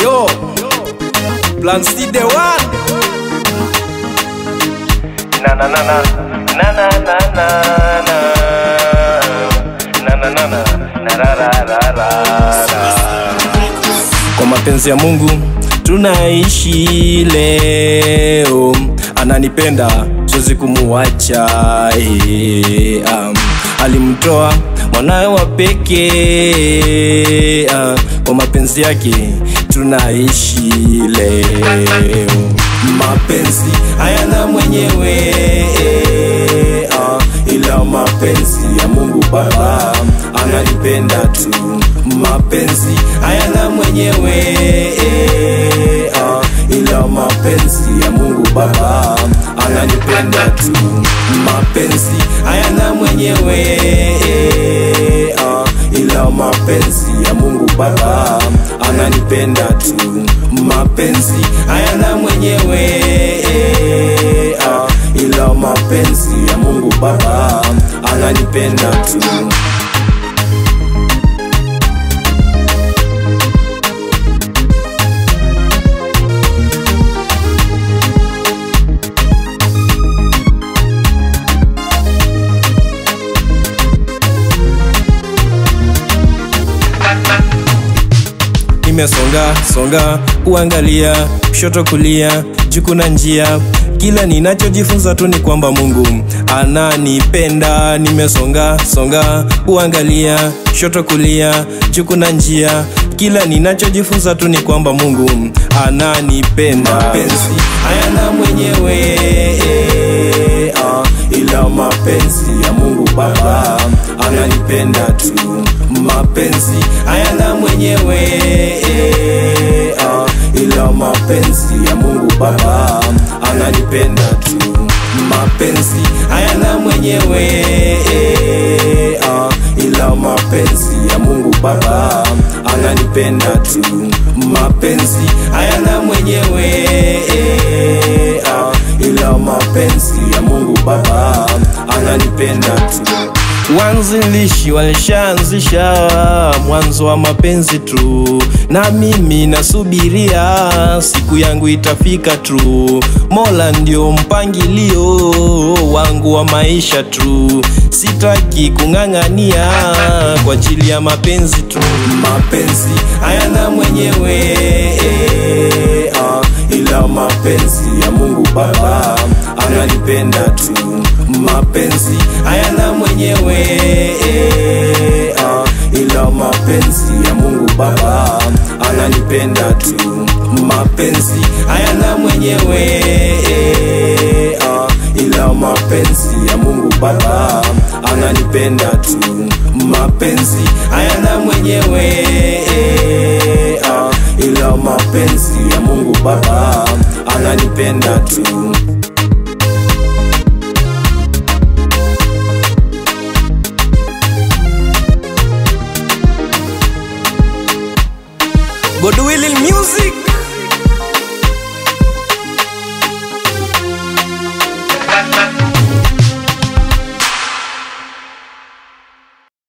Yo, Plan C the one. Na na na na na na na na na na na na na ra ra ra ra. Kwa mapenzi ya Mungu tunaishi leo, ananipenda siwezi kumuacha. Alimtoa mwanawe wa pekee, kwa mapenzi yake tunaishi leo. Mapenzi hayana mwenyewe, ila mapenzi ya Mungu Baba ananipenda tu. Mapenzi hayana mwenyewe, ila mapenzi ya Mungu Baba ananipenda tu. Mapenzi hayana mwenyewe, ila mapenzi ya Mungu Baba ananipenda tu. Mapenzi hayana mwenyewe, ila mapenzi ya Mungu Baba ananipenda tu. Songa kuangalia kushoto kulia, juu kuna njia. Kila ninachojifunza tu ni kwamba Mungu ananipenda. Nimesonga kuangalia kushoto kulia, juu kuna njia. Kila ninachojifunza tu ni kwamba Mungu ananipenda. Mapenzi hayana mwenyewe, ila mapenzi ya Mungu Baba ananipenda tu. Mapenzi hayana mwenyewe, ila mapenzi ya Mungu Baba ananipenda tu. Mapenzi hayana mwenyewe, ila mapenzi ya Mungu Baba ananipenda tu. Mapenzi hayana mwenyewe, ila mapenzi ya Mungu Baba ananipenda tu. Wanzilishi walishaanzisha mwanzo wa mapenzi tu, na mimi nasubiria siku yangu itafika tu. Mola ndio mpangilio wangu wa maisha tu, sitaki kung'ang'ania kwa ajili ya mapenzi tu. Mapenzi hayana mwenyewe, ila mapenzi ya Mungu Baba ananipenda tu. Mapenzi hayana mwenyewe, ila mapenzi ya Mungu Baba ananipenda tu. Mapenzi hayana mwenyewe, ila mapenzi ya Mungu Baba ananipenda tu. Mapenzi hayana mwenyewe, ila mapenzi ya Mungu Baba ananipenda tu. Godwill Music.